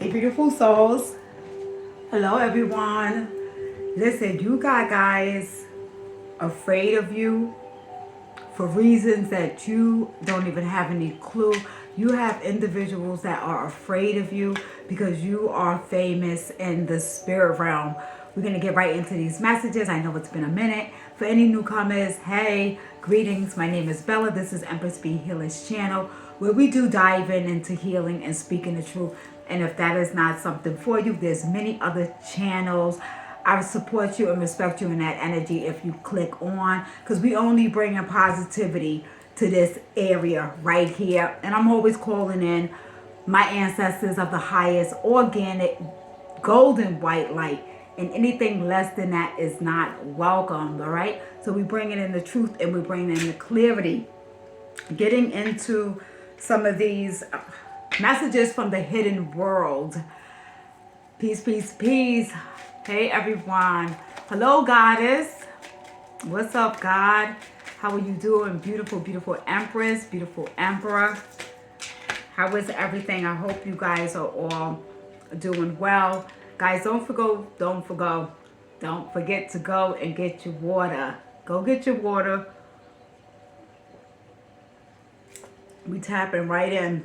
Hey, beautiful souls. Hello, everyone. Listen, you got guys afraid of you for reasons that you don't even have any clue. You have individuals that are afraid of you because you are famous in the spirit realm. We're going to get right into these messages. I know it's been a minute. For any newcomers, hey, greetings. My name is Bella. This is Empress B Healer's channel where we do dive into healing and speaking the truth. And if that is not something for you, there's many other channels. I support you and respect you in that energy if you click on, because we only bring in positivity to this area right here. And I'm always calling in my ancestors of the highest organic golden white light, and anything less than that is not welcomed. All right, so we bring in the truth and we bring in the clarity. Getting into some of these messages from the hidden world. Peace, peace, peace. Hey, everyone. Hello, Goddess. What's up, God? How are you doing? Beautiful, beautiful Empress, beautiful Emperor. How is everything? I hope you guys are all doing well. Guys, don't forget to go and get your water. Go get your water. We tapping right in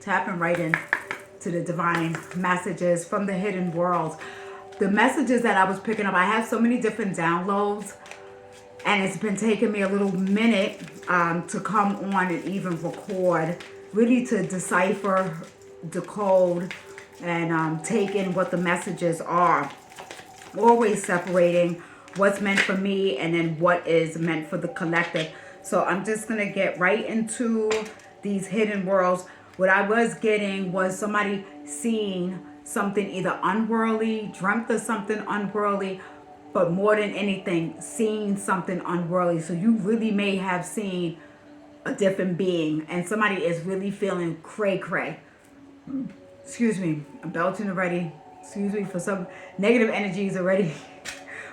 to the divine messages from the hidden world. The messages that I was picking up, I have so many different downloads, and it's been taking me a little minute to come on and even record, really to decipher, decode, and take in what the messages are. Always separating what's meant for me and then what is meant for the collective. So I'm just going to get right into these hidden worlds. What I was getting was somebody seeing something either unworldly, dreamt of something unworldly, but more than anything, seeing something unworldly. So you really may have seen a different being, and somebody is really feeling cray-cray. Excuse me, I'm belching already. Excuse me for some negative energies already.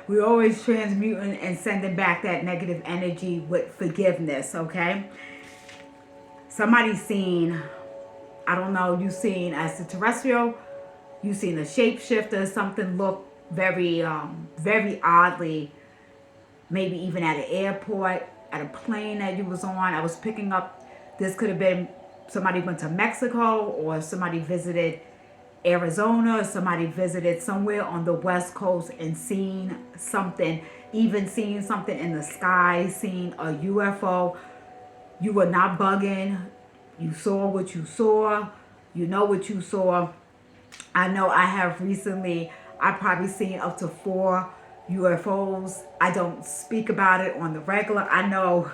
We're always transmuting and sending back that negative energy with forgiveness, okay? Somebody's seen, I don't know, you seen as a terrestrial, you seen a shapeshifter, something look very, very oddly, maybe even at an airport, at a plane that you was on. I was picking up, this could have been somebody went to Mexico, or somebody visited Arizona, or somebody visited somewhere on the West Coast and seen something, even seeing something in the sky, seeing a UFO. You were not bugging. You saw what you saw. You know what you saw. I know I have recently, I've probably seen up to 4 UFOs. I don't speak about it on the regular. I know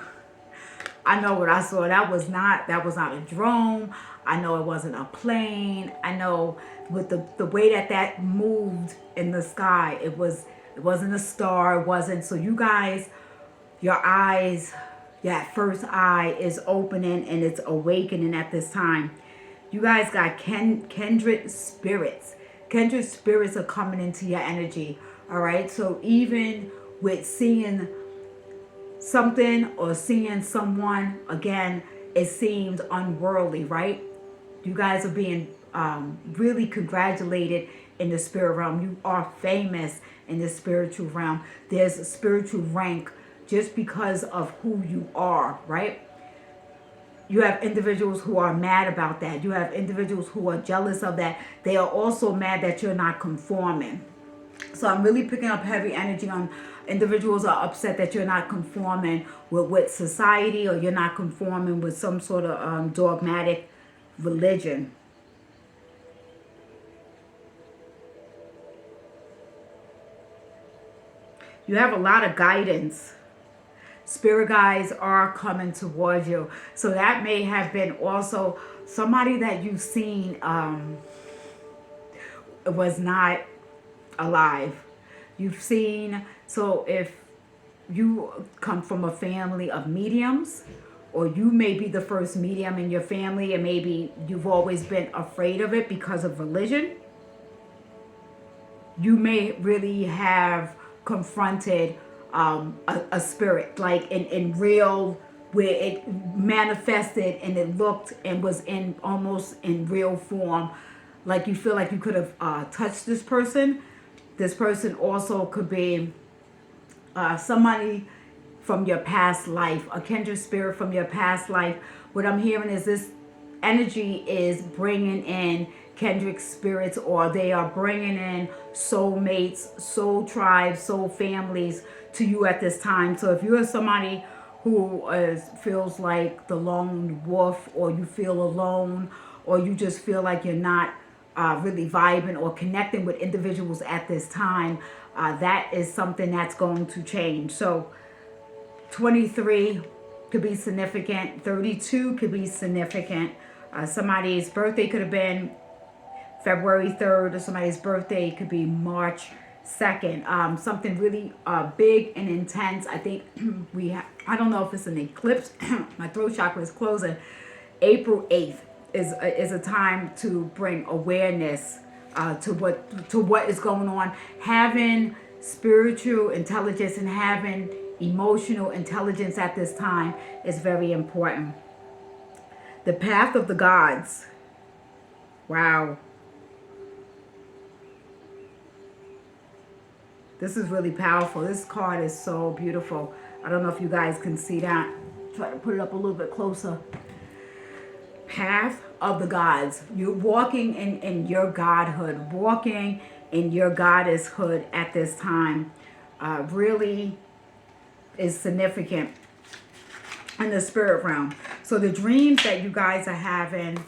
what I saw. That was not a drone. I know it wasn't a plane. I know with the way that moved in the sky, it wasn't a star. It wasn't. So you guys, your eyes, that first eye is opening and it's awakening at this time. You guys got kindred spirits. Kindred spirits are coming into your energy. All right. So even with seeing something or seeing someone, again, it seems unworldly, right? You guys are being really congratulated in the spirit realm. You are famous in the spiritual realm. There's a spiritual rank just because of who you are, right? You have individuals who are mad about that. You have individuals who are jealous of that. They are also mad that you're not conforming. So I'm really picking up heavy energy on individuals are upset that you're not conforming with society, or you're not conforming with some sort of dogmatic religion. You have a lot of guidance. Spirit guides are coming towards you. So that may have been also somebody that you've seen was not alive. You've seen, so if you come from a family of mediums, or you may be the first medium in your family, and maybe you've always been afraid of it because of religion, you may really have confronted a spirit, like in real, where it manifested and it looked and was in almost in real form, like you feel like you could have touched this person. This person also could be somebody from your past life, a kindred spirit from your past life. What I'm hearing is this energy is bringing in kindred spirits, or they are bringing in soulmates, soul tribes, soul families to you at this time. So if you're somebody who feels like the lone wolf, or you feel alone, or you just feel like you're not really vibing or connecting with individuals at this time, that is something that's going to change. So 23 could be significant. 32 could be significant. Somebody's birthday could have been February 3rd, or somebody's birthday could be March 2nd. Something really big and intense. I think I don't know if it's an eclipse. My throat chakra is closing. April 8th is a time to bring awareness to what is going on. Having spiritual intelligence and having emotional intelligence at this time is very important. The path of the gods. Wow. This is really powerful. This card is so beautiful. I don't know if you guys can see that. Try to put it up a little bit closer. Path of the gods. You're walking in your godhood, walking in your goddesshood at this time. Really is significant in the spirit realm. So the dreams that you guys are having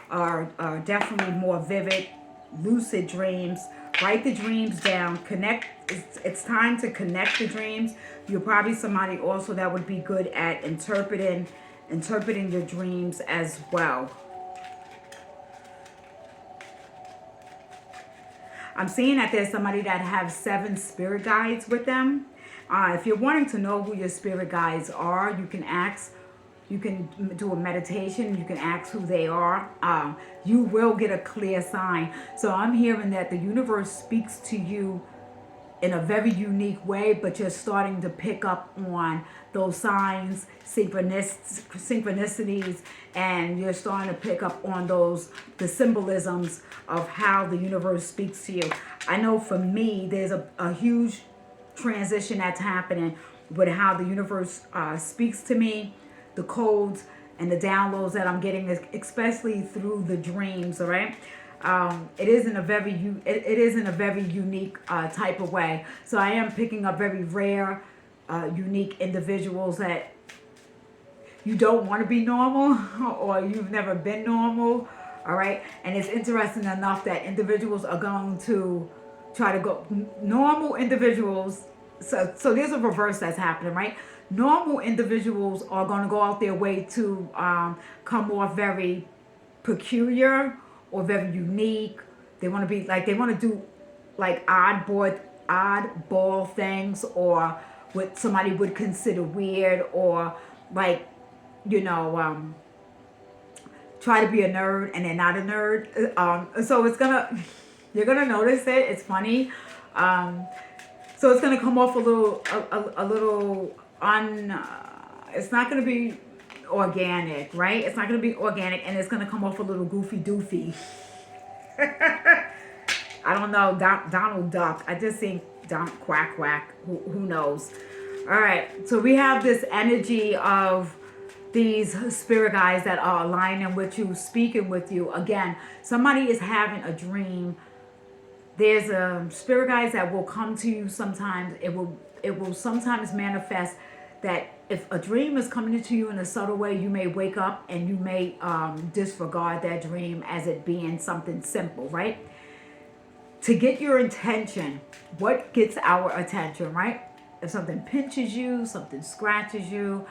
are definitely more vivid, lucid dreams. Write the dreams down. Connect. It's time to connect the dreams. You're probably somebody also that would be good at interpreting your dreams as well. I'm seeing that there's somebody that has 7 spirit guides with them. If you're wanting to know who your spirit guides are, you can ask. You can do a meditation. You can ask who they are. You will get a clear sign. So I'm hearing that the universe speaks to you in a very unique way, but you're starting to pick up on those signs, synchronicities, and you're starting to pick up on the symbolisms of how the universe speaks to you. I know for me, there's a huge transition that's happening with how the universe speaks to me, the codes and the downloads that I'm getting, especially through the dreams. All right. It is in a very unique type of way. So I am picking up very rare, unique individuals that you don't want to be normal, or you've never been normal. All right. And it's interesting enough that individuals are going to try to go normal individuals. So there's a reverse that's happening, right? Normal individuals are going to go out their way to come off very peculiar or very unique. They want to do like oddball things, or what somebody would consider weird, or like, try to be a nerd and they're not a nerd. So you're gonna notice it. It's funny. So it's gonna come off a little it's not gonna be organic, right? It's not gonna be organic, and it's gonna come off a little goofy doofy. I don't know, Donald Duck. I just think quack quack. Who knows? All right. So we have this energy of these spirit guides that are aligning with you, speaking with you. Again, somebody is having a dream. There's spirit guides that will come to you sometimes. It will sometimes manifest that if a dream is coming to you in a subtle way, you may wake up and you may disregard that dream as it being something simple, right? To get your attention, what gets our attention, right? If something pinches you, something scratches you,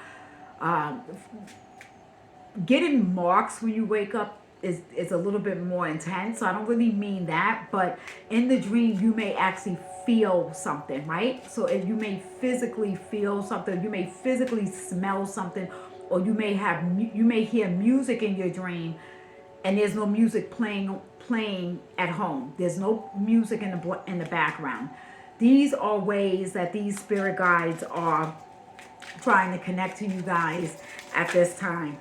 getting marks when you wake up is a little bit more intense. So I don't really mean that, but in the dream you may actually feel something, right? So if you may physically feel something, you may physically smell something, or you may hear music in your dream, and there's no music playing at home. There's no music in the background. These are ways that these spirit guides are trying to connect to you guys at this time.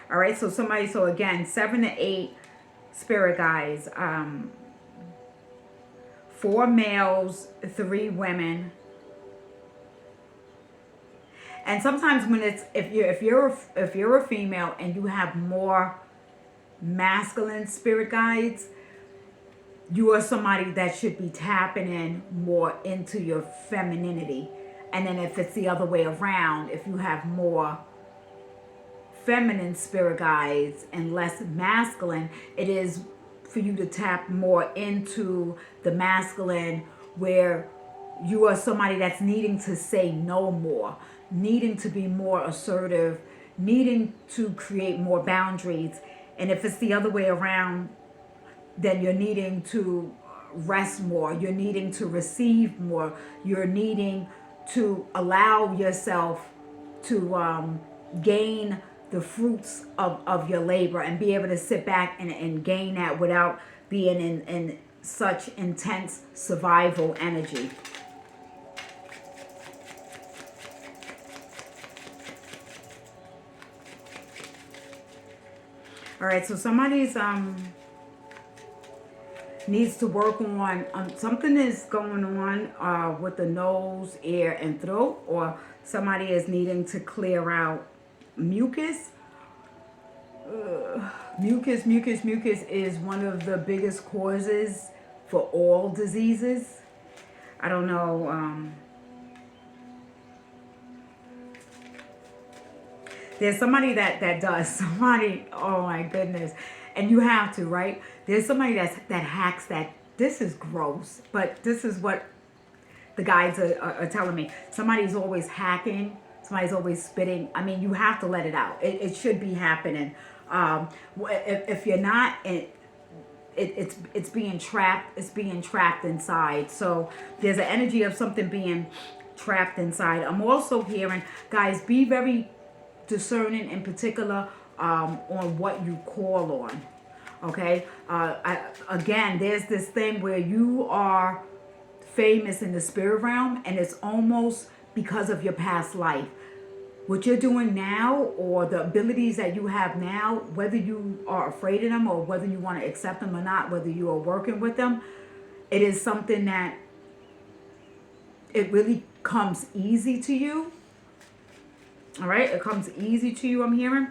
All right, so again, 7 to 8 spirit guides. 4 males, 3 women. And sometimes when it's if you're a female and you have more masculine spirit guides, you are somebody that should be tapping in more into your femininity. And then if it's the other way around, if you have more feminine spirit guides and less masculine, it is for you to tap more into the masculine, where you are somebody that's needing to say no more, needing to be more assertive, needing to create more boundaries. And if it's the other way around, then you're needing to rest more, you're needing to receive more, you're needing to allow yourself to gain the fruits of your labor and be able to sit back and gain that without being in such intense survival energy. All right, so somebody's needs to work on something is going on with the nose, ear, and throat, or somebody is needing to clear out mucus. Mucus is one of the biggest causes for all diseases. I don't know. There's somebody that does. Somebody, oh my goodness. And you have to, right? There's somebody that hacks that. This is gross, but this is what the guides are telling me. Somebody's always hacking. Somebody's always spitting. I mean, you have to let it out. It should be happening. If you're not, it's being trapped. It's being trapped inside. So there's an energy of something being trapped inside. I'm also hearing, guys, be very discerning, in particular, on what you call on. Okay. Again, there's this thing where you are famous in the spirit realm, and it's almost because of your past life. What you're doing now, or the abilities that you have now, whether you are afraid of them or whether you want to accept them or not, whether you are working with them, it is something that it really comes easy to you. All right, it comes easy to you, I'm hearing.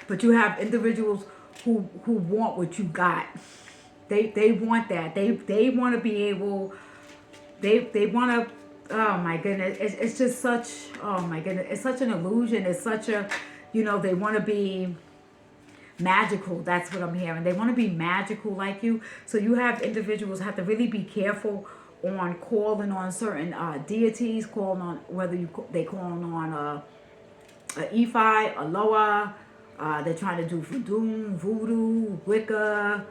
But you have individuals who want what you got. They want that. They want to be able. They want to. Oh my goodness, it's just such. Oh my goodness, it's such an illusion. It's such a, they want to be magical. That's what I'm hearing. They want to be magical like you. So you have individuals have to really be careful on calling on certain deities, calling on whether they calling on a Ifi, a Loa. They're trying to do voodoo, Wicca,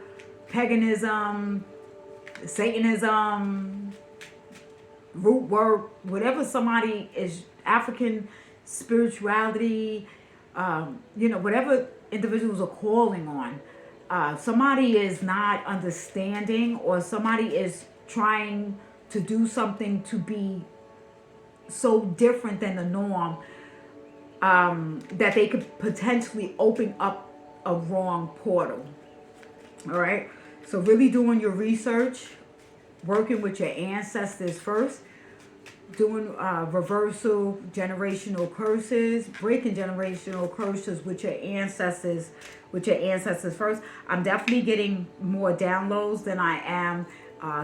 paganism, Satanism, root work, whatever somebody is, African spirituality, whatever individuals are calling on. Somebody is not understanding, or somebody is trying to do something to be so different than the norm, that they could potentially open up a wrong portal. All right. So really doing your research, working with your ancestors first, doing reversal generational curses, breaking generational curses with your ancestors, first. I'm definitely getting more downloads than I am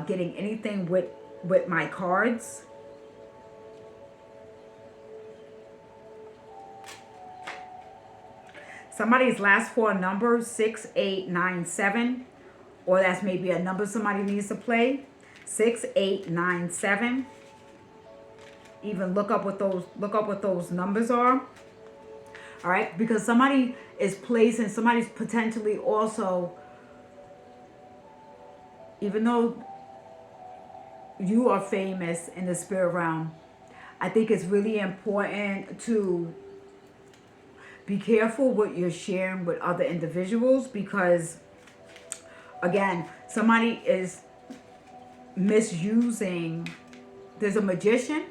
getting anything with my cards. Somebody's last 4 numbers, 6897, or that's maybe a number somebody needs to play. 6897. Even look up what those numbers are. All right, because somebody is placing, somebody's potentially also, even though you are famous in the spirit realm, I think it's really important to be careful what you're sharing with other individuals, because again, somebody is misusing. There's a magician,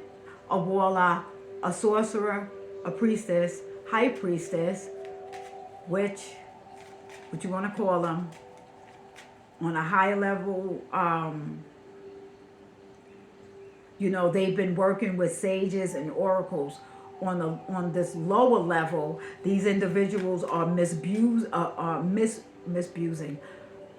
a warlock, a sorcerer, a priestess, high priestess, witch, what you want to call them, on a higher level, you know, they've been working with sages and oracles. On this lower level, these individuals are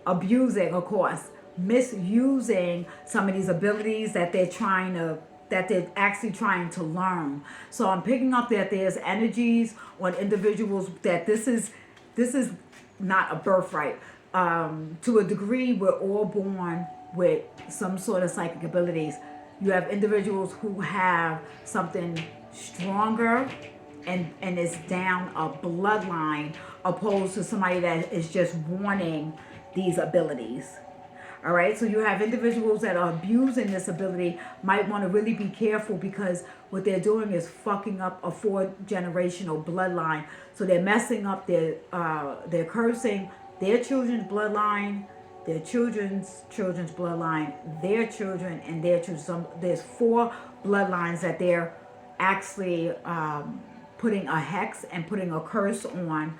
abusing, of course, misusing some of these abilities that they're actually trying to learn. So I'm picking up that there's energies on individuals that this is not a birthright. To a degree, we're all born with some sort of psychic abilities. You have individuals who have something stronger and it's down a bloodline, opposed to somebody that is just wanting these abilities. All right, so you have individuals that are abusing this ability, might want to really be careful, because what they're doing is fucking up a 4-generational bloodline. So they're messing up they're cursing their children's bloodline, their children's bloodline, their children, and their children. There's 4 bloodlines that they're actually putting a hex and putting a curse on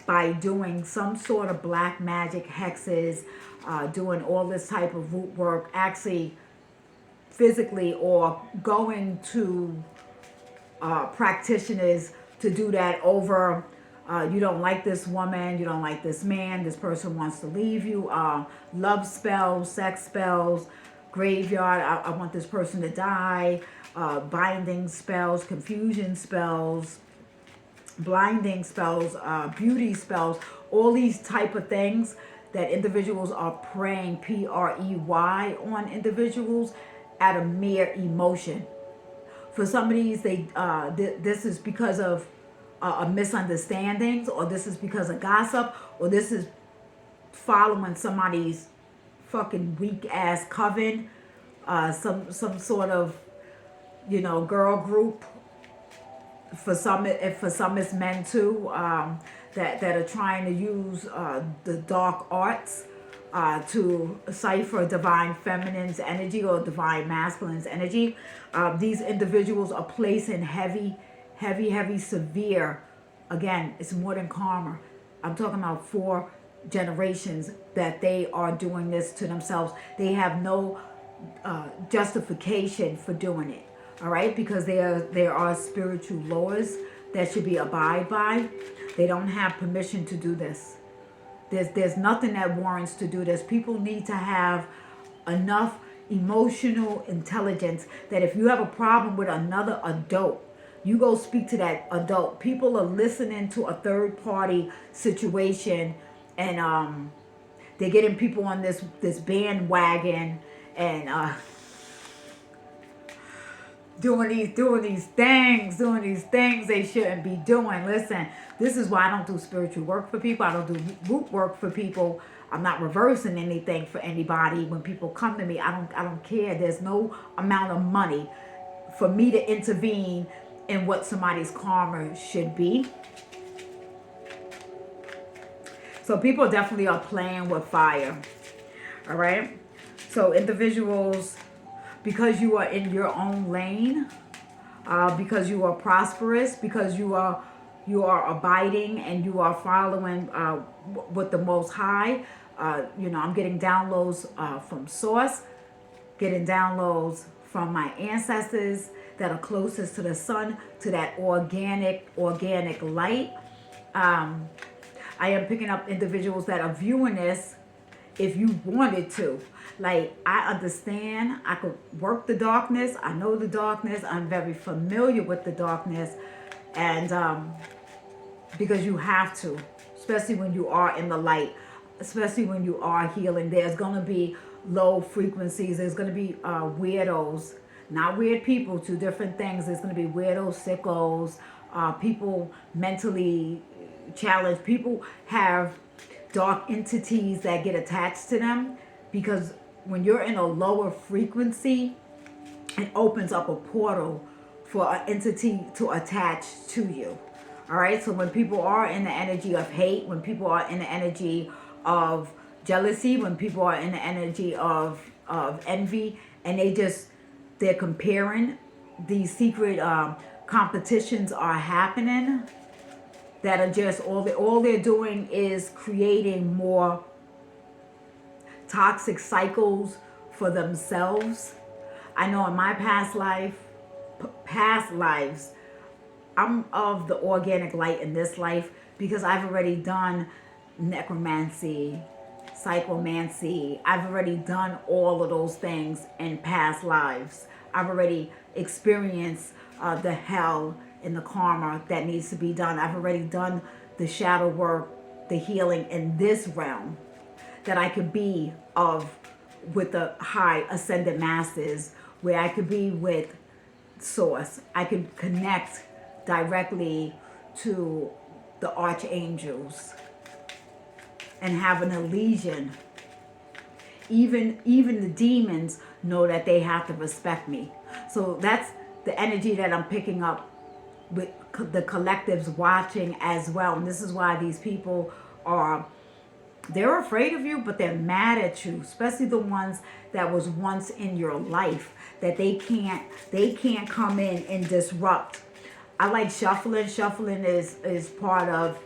by doing some sort of black magic hexes, doing all this type of root work, actually physically, or going to practitioners to do that over. You don't like this woman, you don't like this man, this person wants to leave you. Love spells, sex spells, graveyard, I want this person to die. Binding spells, confusion spells, blinding spells, beauty spells, all these type of things that individuals are praying, P-R-E-Y, on individuals at a mere emotion. For some of these, this is because of misunderstandings, or this is because of gossip, or this is following somebody's fucking weak ass coven, some sort of, you know, girl group. For some it's men too, that are trying to use the dark arts to cipher divine feminine's energy or divine masculine's energy. These individuals are placing heavy, severe. Again, it's more than karma. I'm talking about 4 generations that they are doing this to themselves. They have no justification for doing it. All right, because there are spiritual laws that should be abided by. They don't have permission to do this. There's nothing that warrants to do this. People need to have enough emotional intelligence that if you have a problem with another adult, you go speak to that adult. People are listening to a third party situation, and they're getting people on this bandwagon, and doing these things they shouldn't be doing. Listen, this is why I don't do spiritual work for people. I don't do root work for people. I'm not reversing anything for anybody. When people come to me, I don't care. There's no amount of money for me to intervene in what somebody's karma should be. So people definitely are playing with fire. All right. So individuals, because you are in your own lane, because you are prosperous, because you are abiding and you are following with the Most High. You know, I'm getting downloads from Source, getting downloads from my ancestors that are closest to the sun, to that organic light. I am picking up individuals that are viewing this if you wanted to. Like, I understand, I could work the darkness, I know the darkness, I'm very familiar with the darkness, and because you have to, especially when you are in the light, especially when you are healing. There's going to be low frequencies, there's going to be weirdos, not weird people, 2 different things. There's going to be weirdos, sickos, people mentally challenged, people have dark entities that get attached to them, because when you're in a lower frequency, it opens up a portal for an entity to attach to you. All right, so when people are in the energy of hate, when people are in the energy of jealousy, when people are in the energy of envy, and they're comparing, these secret competitions are happening, that are just all they're doing is creating more toxic cycles for themselves. I know in my past lives, I'm of the organic light in this life because I've already done necromancy, psychomancy. I've already done all of those things in past lives. I've already experienced the hell and the karma that needs to be done. I've already done the shadow work, the healing in this realm that I could be of with the high ascended masters, where I could be with source. I could connect directly to the archangels and have an allegiance. Even the demons know that they have to respect me. So that's the energy that I'm picking up with the collectives watching as well. And this is why these people they're afraid of you, but they're mad at you, especially the ones that was once in your life, that they can't come in and disrupt. I like shuffling. Shuffling is part of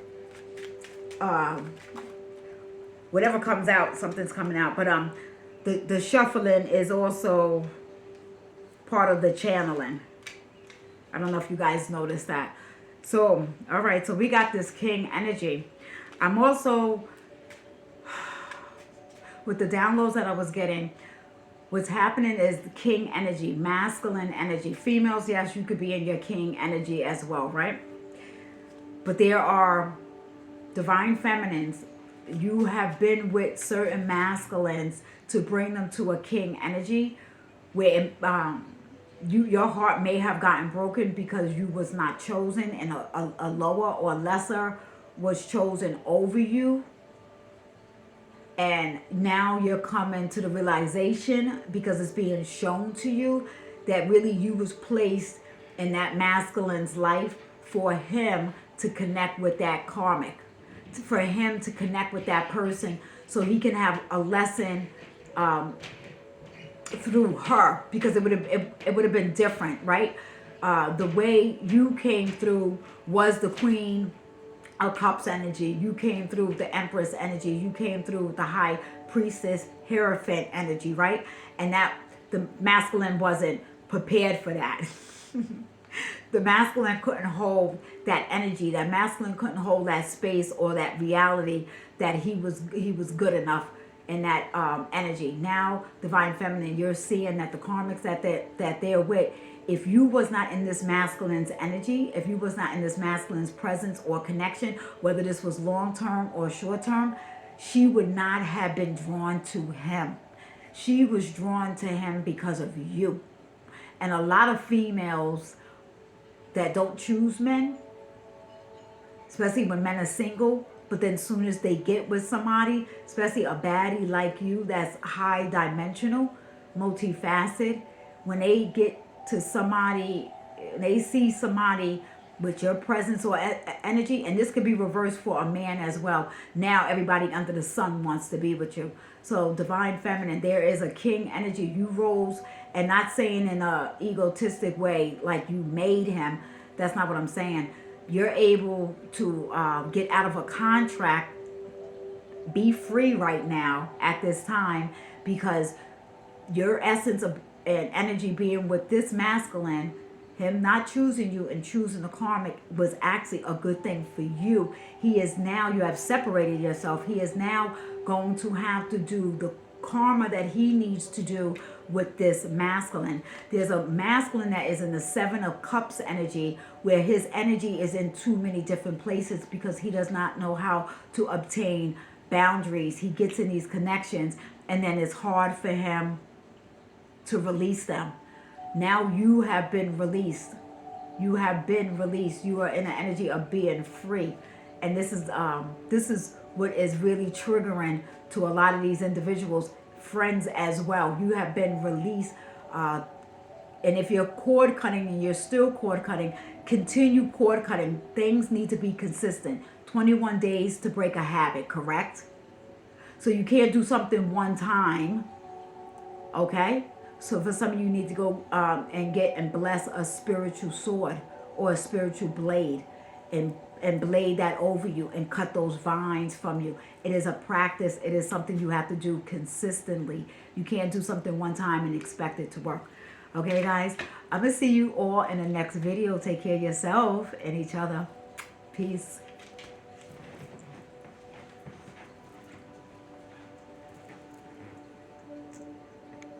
whatever comes out, something's coming out. But the shuffling is also part of the channeling. I don't know if you guys noticed that. So, all right, so we got this king energy. I'm also, with the downloads that I was getting, what's happening is the king energy, masculine energy. Females, yes, you could be in your king energy as well, right? But there are divine feminines. You have been with certain masculines to bring them to a king energy, where your heart may have gotten broken because you was not chosen, and a lower or lesser was chosen over you. And now you're coming to the realization, because it's being shown to you, that really you was placed in that masculine's life for him to connect with that karmic, for him to connect with that person so he can have a lesson through her, because it would have been different, right? The way you came through was the Queen of Cups energy. You came through the Empress energy. You came through the High Priestess Hierophant energy, right? And that the masculine wasn't prepared for that. The masculine couldn't hold that energy. That masculine couldn't hold that space or that reality that he was good enough in that energy. Now, divine feminine, you're seeing that the karmics that they're with, if you was not in this masculine's energy, if you was not in this masculine's presence or connection, whether this was long-term or short-term, she would not have been drawn to him. She was drawn to him because of you. And a lot of females that don't choose men, especially when men are single, but then as soon as they get with somebody, especially a baddie like you that's high dimensional, multifaceted, when they get to somebody, they see somebody with your presence or energy, and this could be reversed for a man as well. Now everybody under the sun wants to be with you. So divine feminine, there is a king energy. You rose, and not saying in a egotistic way like you made him. That's not what I'm saying. You're able to get out of a contract, be free right now at this time, because your essence of and energy being with this masculine, him not choosing you and choosing the karmic, was actually a good thing for you. He is now, you have separated yourself. He is now going to have to do the karma that he needs to do with this masculine. There's a masculine that is in the Seven of Cups energy, where his energy is in too many different places because he does not know how to obtain boundaries. He gets in these connections, and then it's hard for him to release them. Now you have been released. You have been released. You are in the energy of being free. And this is what is really triggering to a lot of these individuals, friends as well. You have been released. And if you're cord cutting and you're still cord cutting, continue cord cutting. Things need to be consistent. 21 days to break a habit, correct? So you can't do something one time, okay? So for some of you, need to go and get and bless a spiritual sword or a spiritual blade and blade that over you and cut those vines from you. It is a practice. It is something you have to do consistently. You can't do something one time and expect it to work. Okay, guys? I'm going to see you all in the next video. Take care of yourself and each other. Peace.